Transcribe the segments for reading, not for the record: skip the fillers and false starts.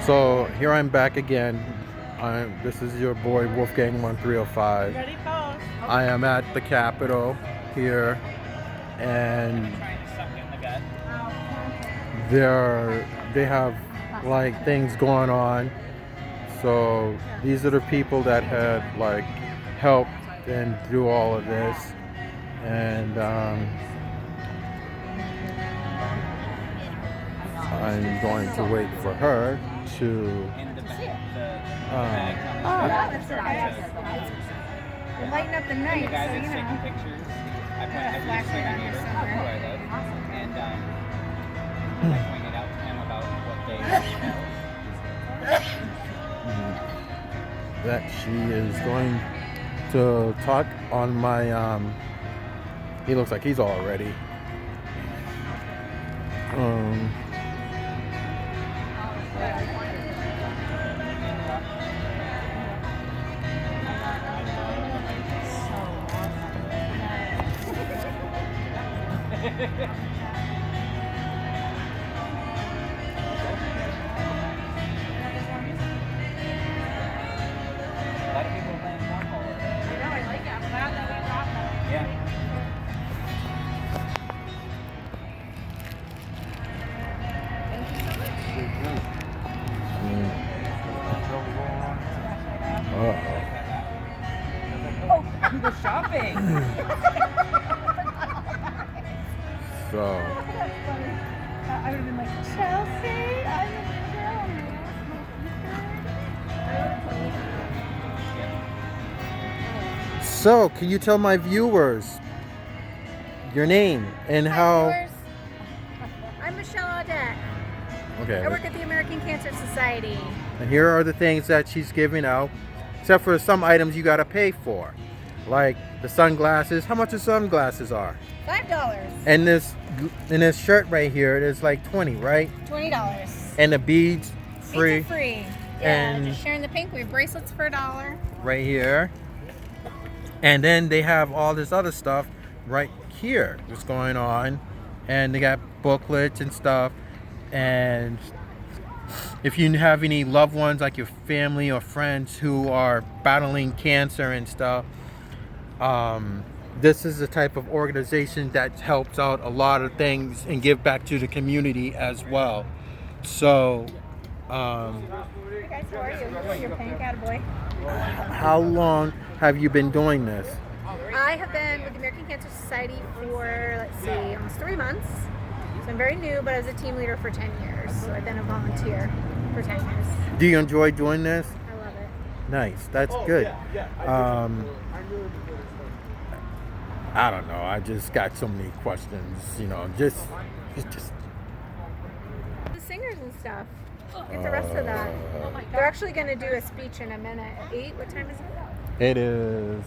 So here I'm back again. This is your boy Wolfgang 1305. Ready, pose. I am at the Capitol here, and they have like things going on. So these are the people that had like helped and do all of this, and I'm going to wait for her to. Lighten up the night, You guys so are you taking know. pictures. I a flashlight on here somewhere. where I live, and I pointed out to him about what they That she is going to talk on my he looks like he's all ready. A lot of people are playing cornhole. I like it. I'm glad that we brought them. Yeah. Uh-oh. You go shopping. So I would have been like, Chelsea, I'm a So, can you tell my viewers your name and how? I'm Michelle Audette. Okay. I work at the American Cancer Society. And here are the things that she's giving out, except for some items you gotta pay for, like the sunglasses. How much the sunglasses are? $5. And this shirt right here, it is like 20, right? $20. And the beads, free, These are free. Yeah, And- just sharing the pink. We have bracelets for $1. right here. And then they have all this other stuff right here that's going on, and they got booklets and stuff. And if you have any loved ones, like your family or friends who are battling cancer and stuff, this is the type of organization that helps out a lot of things and give back to the community as well. So Hey guys, how are you? You're pink, attaboy. how long have you been doing this? I have been with the American Cancer Society for, let's see, almost 3 months. So I'm very new, but I was a team leader for 10 years. So I've been a volunteer for 10 years. Do you enjoy doing this? I love it. Nice, that's good. I don't know, I just got so many questions, just The singers and stuff. Get the rest of that. They're actually going to do a speech in a minute. At 8? What time is it? it is.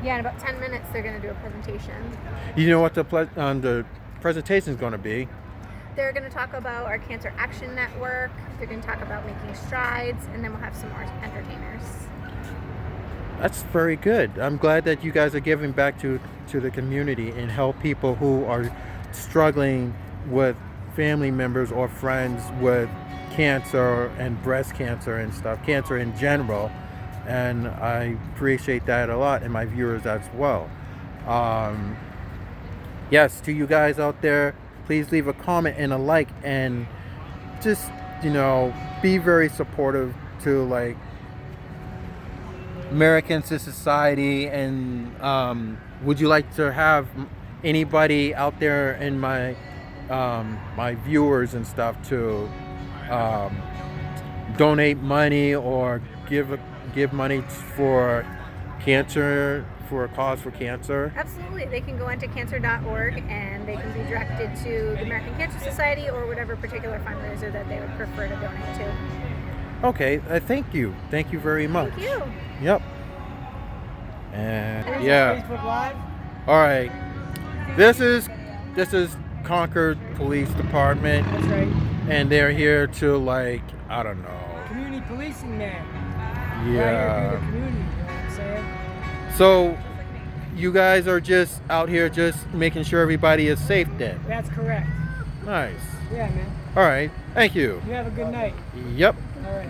Yeah, in about 10 minutes they're going to do a presentation. You know what the presentation is going to be? They're going to talk about our Cancer Action Network. They're going to talk about making strides, and then we'll have some more entertainers. That's very good. I'm glad that you guys are giving back to the community and help people who are struggling with family members or friends with cancer and breast cancer and stuff, cancer in general. And I appreciate that a lot, and my viewers as well. Yes, to you guys out there, please leave a comment and a like, and just be very supportive to like American Society. And would you like to have anybody out there in my my viewers and stuff to donate money or give money for cancer, for a cause for cancer? Absolutely. They can go onto cancer.org and they can be directed to the American Cancer Society or whatever particular fundraiser that they would prefer to donate to. Okay, thank you. Thank you very much. Thank you. Yep. And yeah. Facebook Live. All right. This is Concord Police Department, That's right. and they're here to like, I don't know. Community policing man. Right here, Yeah. be the community. You know what I'm saying? So you guys are just out here just making sure everybody is safe then. That's correct. Nice. Yeah, man. All right. Thank you. You have a good night. Yep. All right.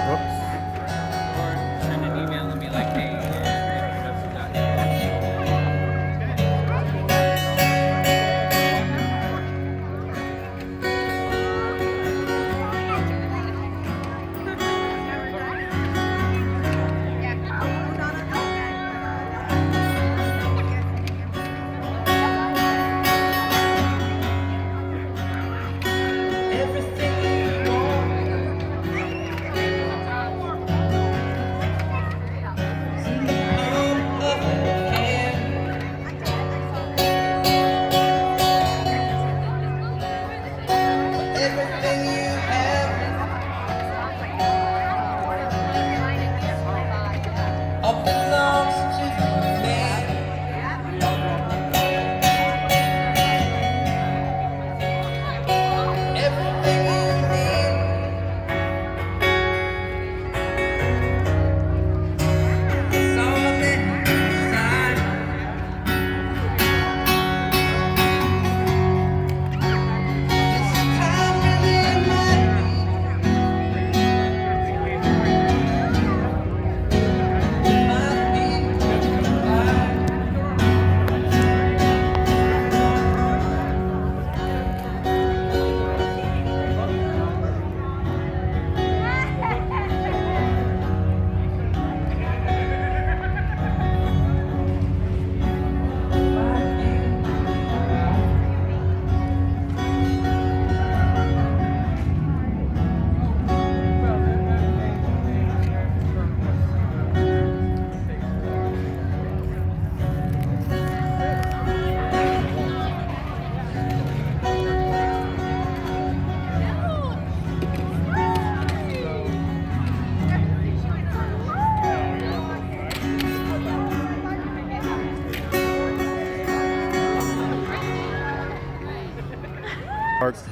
Oops. Or send an email and be like, hey, introduction done.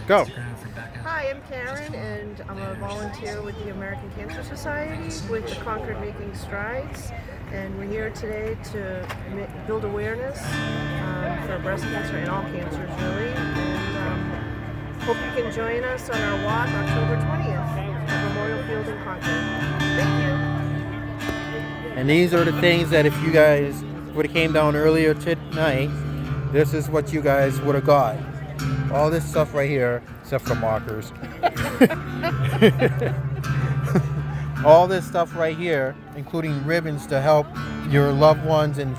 Go. Hi, I'm Karen, and I'm a volunteer with the American Cancer Society with the Concord Making Strides. And we're here today to build awareness for breast cancer and all cancers, really. And hope you can join us on our walk October 20th at Memorial Field in Concord. Thank you. And these are the things that if you guys would have came down earlier tonight, this is what you guys would have got. All this stuff right here, except for markers. All this stuff right here, including ribbons to help your loved ones and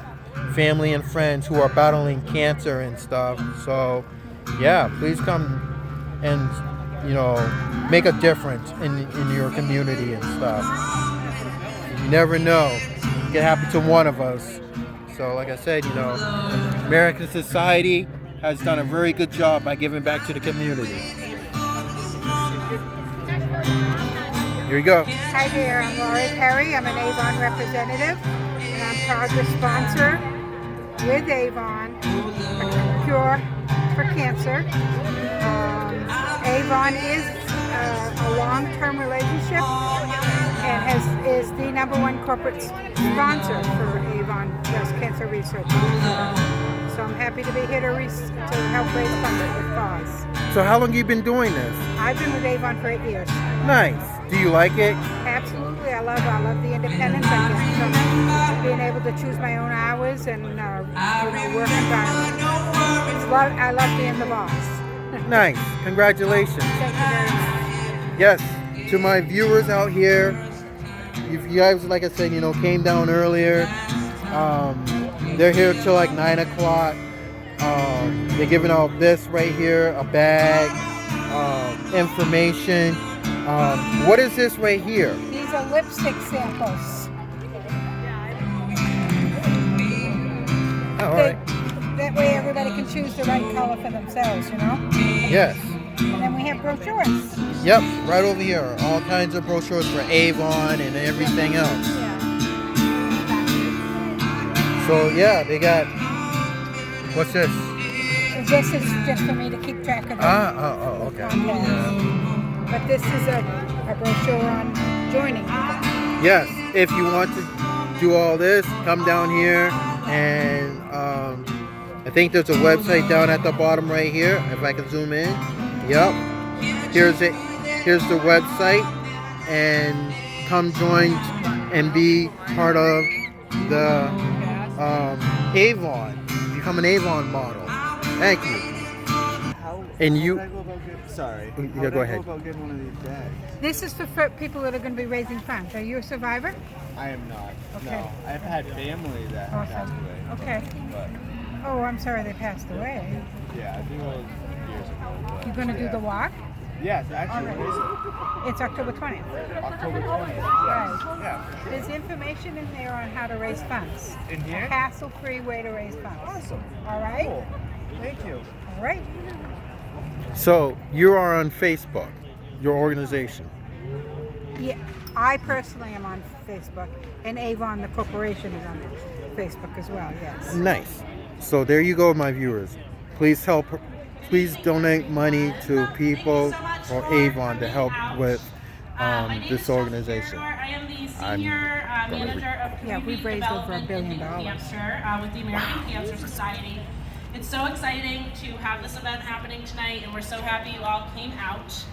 family and friends who are battling cancer and stuff. So, yeah, please come and, make a difference in your community and stuff. You never know. It can happen to one of us. So, like I said, American Society has done a very good job by giving back to the community. Here you go. Hi there, I'm Laurie Perry. I'm an Avon representative, and I'm proud to sponsor with Avon a cure for cancer. Avon is a long-term relationship and is the #1 corporate sponsor for Avon breast cancer research. So I'm happy to be here to help raise funding with cause. So how long have you been doing this? I've been with Avon for 8 years. Nice. Do you like it? Absolutely, I love the independence I get from being able to choose my own hours and work environment. I love being the boss. Nice. Congratulations. Thank you very much. Yes. To my viewers out here, if you guys, like I said, came down earlier, they're here till like 9 o'clock. They're giving out this right here, a bag, information. What is this right here? These are lipstick samples. choose the right color for themselves, you know? Yes. And then we have brochures. Yep, right over here. All kinds of brochures for Avon and everything else. Yeah. So yeah, they got. What's this? This is just for me to keep track of the Okay. contacts. But this is a brochure on joining. Yes, if you want to do all this, come down here, and I think there's a website down at the bottom right here. If I can zoom in. Yep. Here's it. Here's the website, and come join and be part of the Avon. Become an Avon model. Thank you. And you. Sorry. Yeah, go ahead. About getting one of these bags? This is for people that are going to be raising funds. Are you a survivor? I am not. Okay. No, I've had family that have passed Awesome. away. Okay. But Oh, I'm sorry they passed away. yeah, I think it was years ago. But, You're going to do the walk? Yes, actually, All right. It's October 20th. October 20th. Right. Yeah, for sure. There's information in there on how to raise funds. In here? A hassle-free way to raise funds. Awesome. All right? Cool. Thank you. All right. So you are on Facebook, your organization. Yeah, I personally am on Facebook, and Avon, the corporation, is on Facebook as well, yes. Nice. So there you go, my viewers. Please help. Please donate money to people or Avon to help with this organization. I am the senior manager of community we've raised over $1 development billion. in New Hampshire with the American Cancer Society. It's so exciting to have this event happening tonight, and we're so happy you all came out.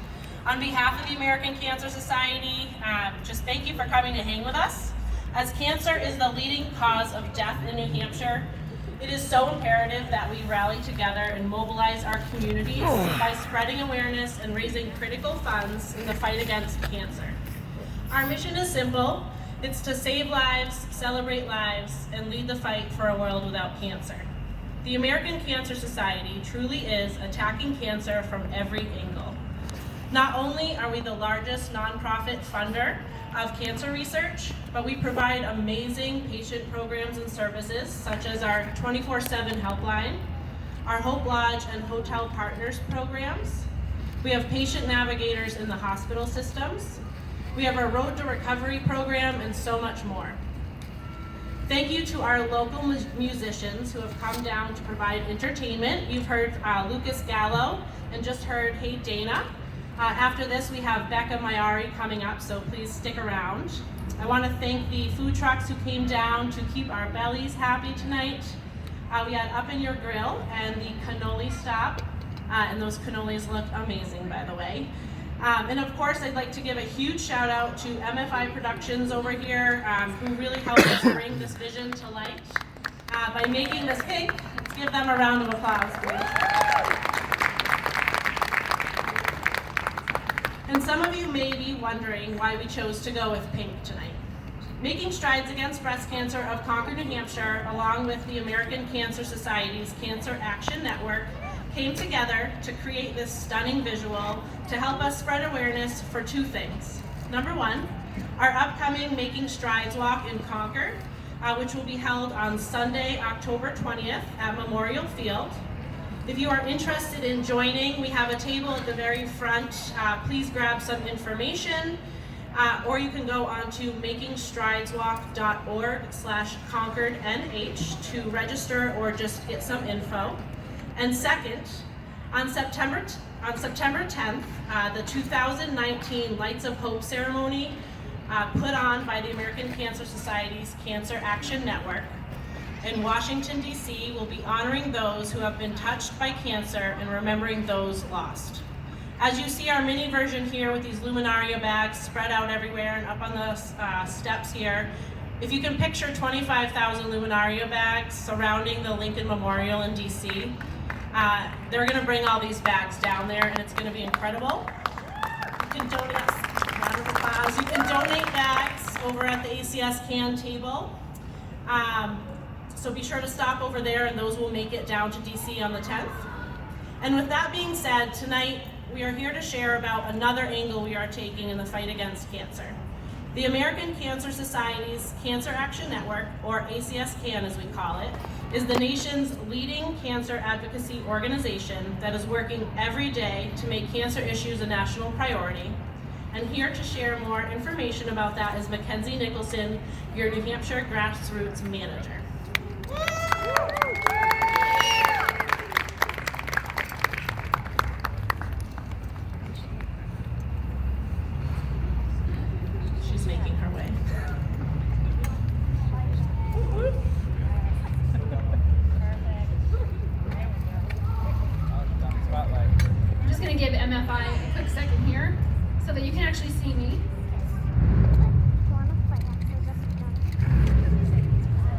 On behalf of the American Cancer Society, just thank you for coming to hang with us. As cancer is the leading cause of death in New Hampshire, it is so imperative that we rally together and mobilize our communities by spreading awareness and raising critical funds in the fight against cancer. Our mission is simple. It's to save lives, celebrate lives, and lead the fight for a world without cancer. The American Cancer Society truly is attacking cancer from every angle. Not only are we the largest nonprofit funder of cancer research, but we provide amazing patient programs and services such as our 24/7 helpline, our Hope Lodge and Hotel Partners programs. We have patient navigators in the hospital systems. We have our Road to Recovery program and so much more. Thank you to our local musicians who have come down to provide entertainment. You've heard Lucas Gallo and just heard Hey Dana. After this, we have Becca Mayari coming up, so please stick around. I want to thank the food trucks who came down to keep our bellies happy tonight. We had Up in Your Grill and the cannoli stop, and those cannolis look amazing, by the way. And of course, I'd like to give a huge shout out to MFI Productions over here, who really helped us bring this vision to light by making this pink. Let's give them a round of applause, please. And some of you may be wondering why we chose to go with pink tonight. Making Strides Against Breast Cancer of Concord, New Hampshire, along with the American Cancer Society's Cancer Action Network, came together to create this stunning visual to help us spread awareness for two things. Number one, our upcoming Making Strides Walk in Concord, which will be held on Sunday, October 20th at Memorial Field. If you are interested in joining, we have a table at the very front. Please grab some information, or you can go on to makingstrideswalk.org/ConcordNH to register or just get some info. And second, on September 10th, the 2019 Lights of Hope ceremony put on by the American Cancer Society's Cancer Action Network in Washington, D.C. will be honoring those who have been touched by cancer and remembering those lost. As you see our mini version here with these Luminaria bags spread out everywhere and up on the steps here, if you can picture 25,000 Luminaria bags surrounding the Lincoln Memorial in D.C., they're going to bring all these bags down there, and it's going to be incredible. You can donate, round of applause. You can donate bags over at the ACS can table. So be sure to stop over there, and those will make it down to DC on the 10th. And with that being said, tonight we are here to share about another angle we are taking in the fight against cancer. The American Cancer Society's Cancer Action Network, or ACS-CAN as we call it, is the nation's leading cancer advocacy organization that is working every day to make cancer issues a national priority. And here to share more information about that is Mackenzie Nicholson, your New Hampshire Grassroots Manager. She's making her way. I'm just going to give MFI a quick second here so that you can actually see me.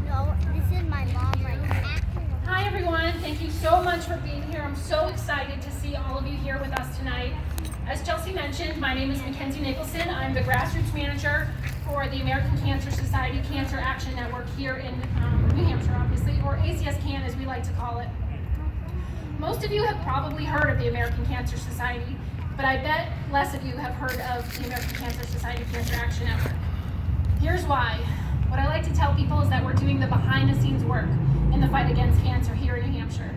No, this is my mom right now. Hi everyone, thank you so much for being here. I'm so excited to see all of you here with us tonight. As Chelsea mentioned, my name is Mackenzie Nicholson. I'm the Grassroots Manager for the American Cancer Society Cancer Action Network here in New Hampshire, obviously, or ACS-CAN as we like to call it. Most of you have probably heard of the American Cancer Society, but I bet less of you have heard of the American Cancer Society Cancer Action Network. Here's why. What I like to tell people is that we're doing the behind-the-scenes work in the fight against cancer here in New Hampshire.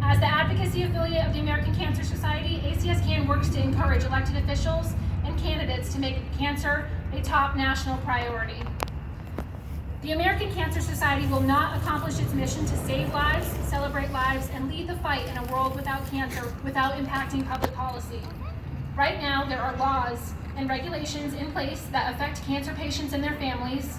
As the advocacy affiliate of the American Cancer Society, ACS-CAN works to encourage elected officials and candidates to make cancer a top national priority. The American Cancer Society will not accomplish its mission to save lives, celebrate lives, and lead the fight in a world without cancer without impacting public policy. Right now, there are laws and regulations in place that affect cancer patients and their families.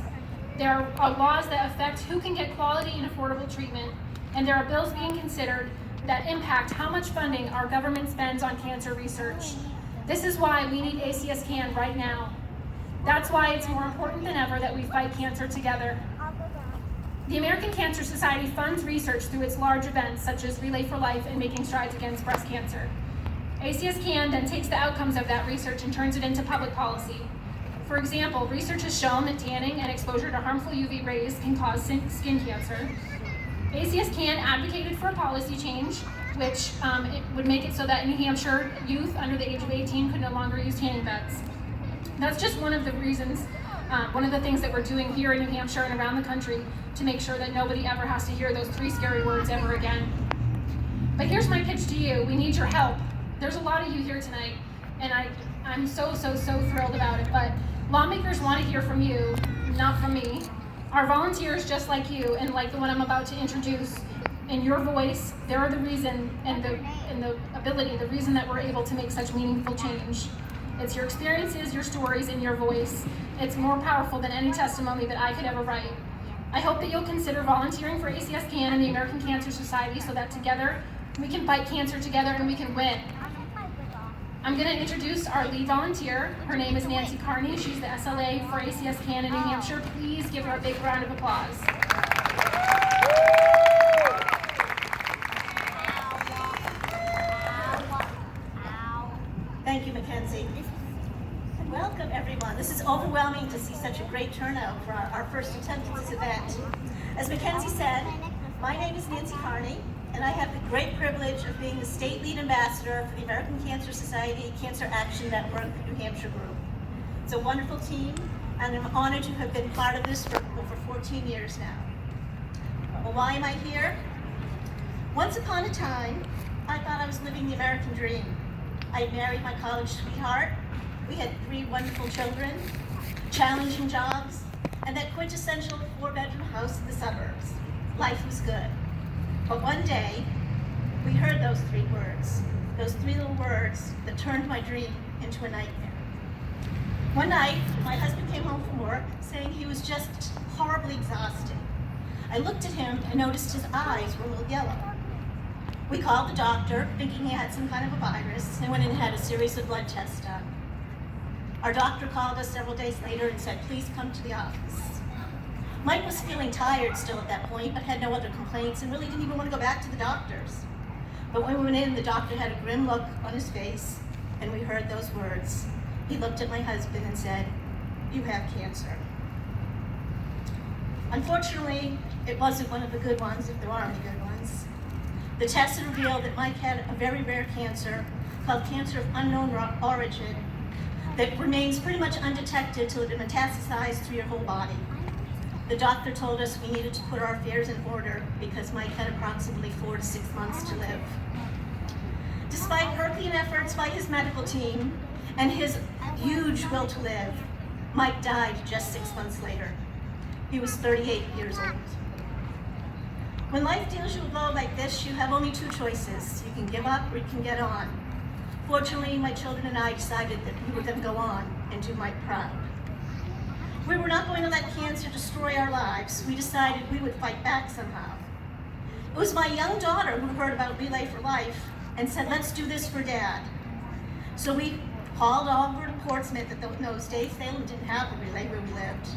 There are laws that affect who can get quality and affordable treatment, and there are bills being considered that impact how much funding our government spends on cancer research. This is why we need ACS-CAN right now. That's why it's more important than ever that we fight cancer together. The American Cancer Society funds research through its large events such as Relay for Life and Making Strides Against Breast Cancer. ACS-CAN then takes the outcomes of that research and turns it into public policy. For example, research has shown that tanning and exposure to harmful UV rays can cause skin cancer. ACS-CAN advocated for a policy change which it would make it so that New Hampshire youth under the age of 18 could no longer use tanning beds. That's just one of the reasons, one of the things that we're doing here in New Hampshire and around the country to make sure that nobody ever has to hear those 3 scary words ever again. But here's my pitch to you. We need your help. There's a lot of you here tonight, and I'm so thrilled about it, but lawmakers want to hear from you, not from me. Our volunteers, just like you, and like the one I'm about to introduce, in your voice, they're the reason and the ability, the reason that we're able to make such meaningful change. It's your experiences, your stories, and your voice. It's more powerful than any testimony that I could ever write. I hope that you'll consider volunteering for ACS-CAN and the American Cancer Society so that together we can fight cancer together and we can win. I'm going to introduce our lead volunteer. Her name is Nancy Carney. She's the SLA for ACS-CAN in New Hampshire. Please give her a big round of applause. Thank you, Mackenzie. Welcome, everyone. This is overwhelming to see such a great turnout for our first attempt at this event. As Mackenzie said, my name is Nancy Carney, and I have the great privilege of being the state lead ambassador for the American Cancer Society Cancer Action Network New Hampshire Group. It's a wonderful team, and I'm honored to have been part of this for over 14 years now. Well, why am I here? Once upon a time, I thought I was living the American dream. I married my college sweetheart. We had 3 wonderful children, challenging jobs, and that quintessential 4-bedroom house in the suburbs. Life was good. But one day, we heard those 3 words, those 3 little words that turned my dream into a nightmare. One night, my husband came home from work saying he was just horribly exhausted. I looked at him and noticed his eyes were a little yellow. We called the doctor, thinking he had some kind of a virus, and went in and had a series of blood tests done. Our doctor called us several days later and said, please come to the office. Mike was feeling tired still at that point, but had no other complaints and really didn't even want to go back to the doctors. But when we went in, the doctor had a grim look on his face, and we heard those words. He looked at my husband and said, you have cancer. Unfortunately, it wasn't one of the good ones, if there are any good ones. The test revealed that Mike had a very rare cancer called cancer of unknown origin that remains pretty much undetected till it metastasized through your whole body. The doctor told us we needed to put our affairs in order because Mike had approximately 4 to 6 months to live. Despite Herculean efforts by his medical team and his huge will to live, Mike died just 6 months later. He was 38 years old. When life deals you a blow like this, you have only 2 choices. You can give up or you can get on. Fortunately, my children and I decided that we were going to go on and do Mike proud. We were not going to let cancer destroy our lives. We decided we would fight back somehow. It was my young daughter who heard about Relay for Life and said, let's do this for Dad. So we hauled over to Portsmouth. In those days, Salem didn't have a Relay where we lived.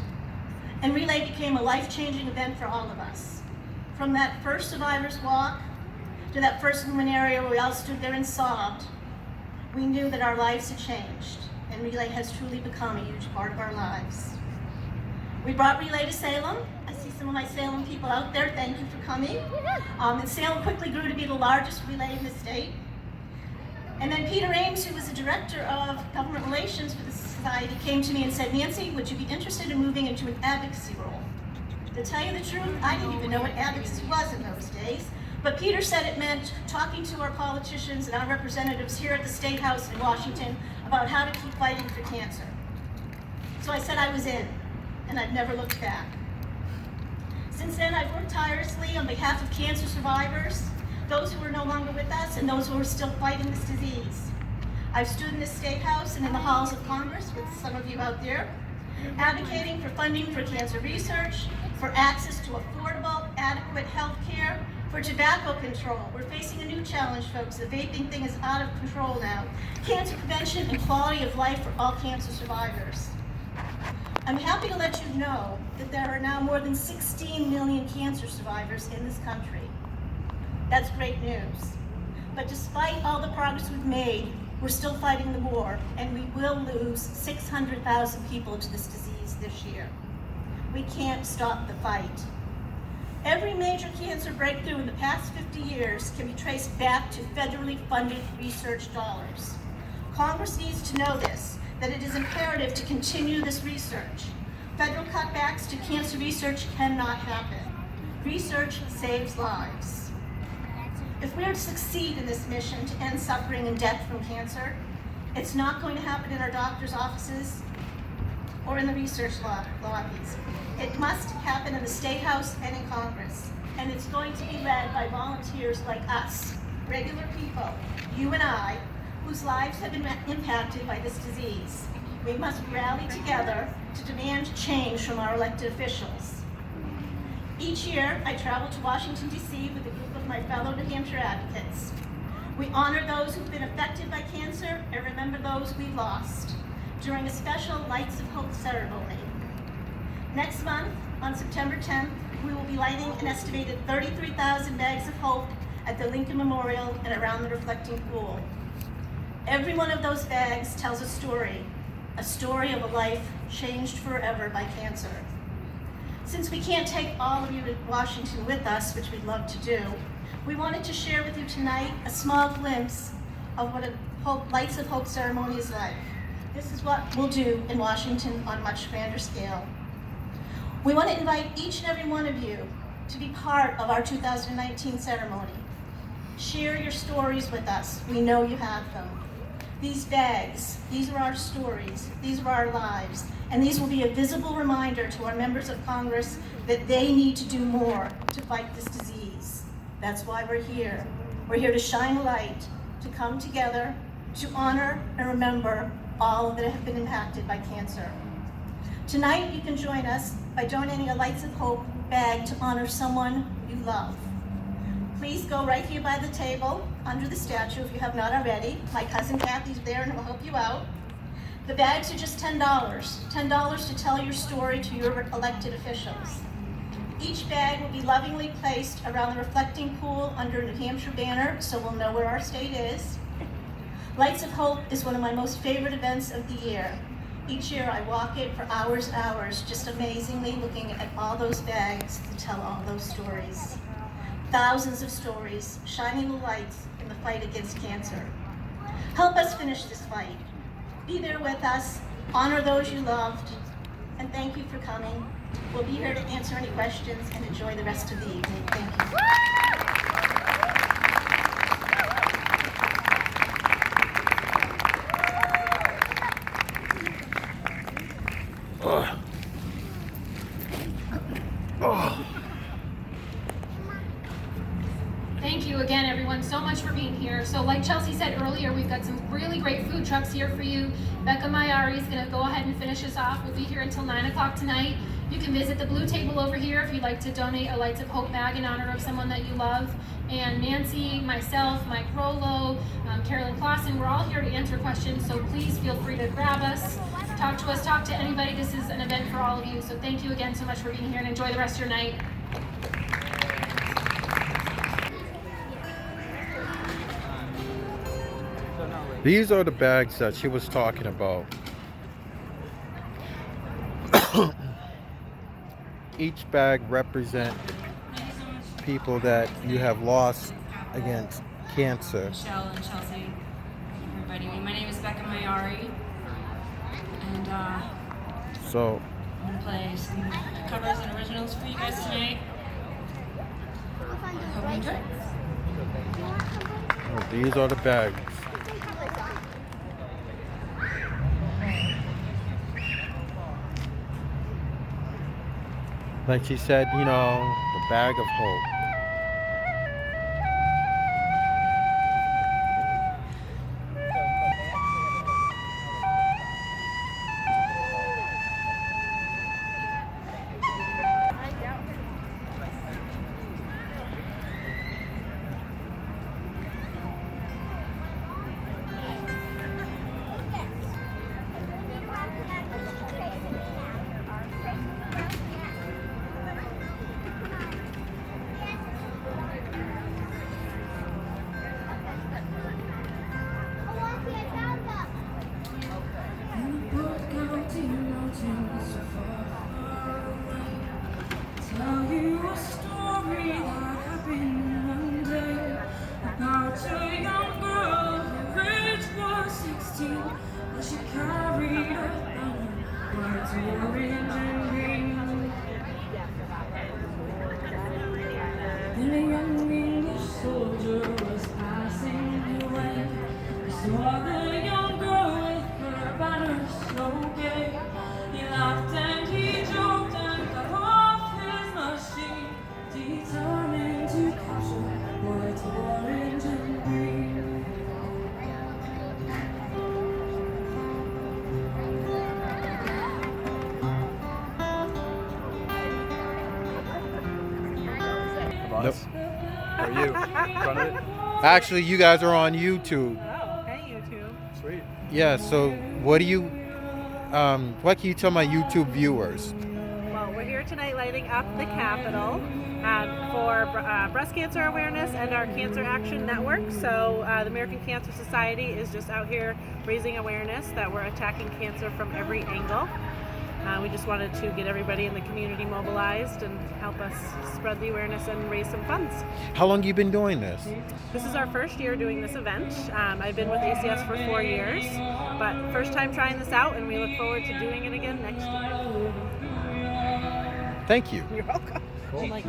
And Relay became a life-changing event for all of us. From that first survivor's walk to that first luminaria where we all stood there and sobbed, we knew that our lives had changed, and Relay has truly become a huge part of our lives. We brought Relay to Salem. I see some of my Salem people out there. Thank you for coming. And Salem quickly grew to be the largest relay in the state. And then Peter Ames, who was the director of government relations for the society, came to me and said, Nancy, would you be interested in moving into an advocacy role? To tell you the truth, I didn't even know what advocacy was in those days. But Peter said it meant talking to our politicians and our representatives here at the State House in Washington about how to keep fighting for cancer. So I said I was in, and I've never looked back. Since then, I've worked tirelessly on behalf of cancer survivors, those who are no longer with us, and those who are still fighting this disease. I've stood in the State House and in the halls of Congress with some of you out there, advocating for funding for cancer research, for access to affordable, adequate health care, for tobacco control. We're facing a new challenge, folks. The vaping thing is out of control now. Cancer prevention and quality of life for all cancer survivors. I'm happy to let you know that there are now more than 16 million cancer survivors in this country. That's great news. But despite all the progress we've made, we're still fighting the war, and we will lose 600,000 people to this disease this year. We can't stop the fight. Every major cancer breakthrough in the past 50 years can be traced back to federally funded research dollars. Congress needs to know this, that it is imperative to continue this research. Federal cutbacks to cancer research cannot happen. Research saves lives. If we are to succeed in this mission to end suffering and death from cancer, it's not going to happen in our doctors' offices or in the research lobbies. It must happen in the State House and in Congress. And it's going to be led by volunteers like us, regular people, you and I, whose lives have been impacted by this disease. We must rally together to demand change from our elected officials. Each year, I travel to Washington, D.C. with a group of my fellow New Hampshire advocates. We honor those who've been affected by cancer and remember those we've lost during a special Lights of Hope ceremony. Next month, on September 10th, we will be lighting an estimated 33,000 bags of hope at the Lincoln Memorial and around the reflecting pool. Every one of those bags tells a story of a life changed forever by cancer. Since we can't take all of you to Washington with us, which we'd love to do, we wanted to share with you tonight a small glimpse of what a Lights of Hope ceremony is like. This is what we'll do in Washington on a much grander scale. We want to invite each and every one of you to be part of our 2019 ceremony. Share your stories with us. We know you have them. These bags, these are our stories, these are our lives, and these will be a visible reminder to our members of Congress that they need to do more to fight this disease. That's why we're here. We're here to shine a light, to come together, to honor and remember all that have been impacted by cancer. Tonight, you can join us by donating a Lights of Hope bag to honor someone you love. Please go right here by the table, under the statue if you have not already. My cousin Kathy's there and will help you out. The bags are just $10. $10 to tell your story to your elected officials. Each bag will be lovingly placed around the reflecting pool under a New Hampshire banner so we'll know where our state is. Lights of Hope is one of my most favorite events of the year. Each year I walk it for hours and hours, just amazingly looking at all those bags to tell all those stories. Thousands of stories shining the lights in the fight against cancer. Help us finish this fight. Be there with us, honor those you loved, and thank you for coming. We'll be here to answer any questions and enjoy the rest of the evening. Thank you. Thank you again, everyone, so much for being here. So like Chelsea said earlier, we've got some really great food trucks here for you. Becca Mayari is going to go ahead and finish us off. We'll be here until 9 o'clock tonight. You can visit the blue table over here if you'd like to donate a Lights of Hope bag in honor of someone that you love. And Nancy, myself, Mike Rollo, Carolyn Clausen, we're all here to answer questions, so please feel free to grab us, talk to anybody. This is an event for all of you, so thank you again so much for being here, and enjoy the rest of your night. These are the bags that she was talking about. Each bag represents people that you have lost against cancer. Michelle and Chelsea, everybody. My name is Becca Mayari, and So I'm gonna play some covers and originals for you guys tonight. Hope you enjoy. these are the bags. Like she said, you know, the bag of hope. Then a young English soldier was passing away. He saw the young girl with her banner so gay. He laughed and he joked and got off his machine, determined to capture white, orange, and green. Nope. Are you in front of it? Actually, you guys are on YouTube. Oh, hey YouTube. Sweet. Yeah, so what can you tell my YouTube viewers? Well, we're here tonight lighting up the Capitol for breast cancer awareness and our Cancer Action Network. So the American Cancer Society is just out here raising awareness that we're attacking cancer from every angle. We just wanted to get everybody in the community mobilized and help us spread the awareness and raise some funds. How long you been doing this? This is our first year doing this event. I've been with ACS for 4 years, but first time trying this out, and we look forward to doing it again next year. Thank you. You're welcome. Cool.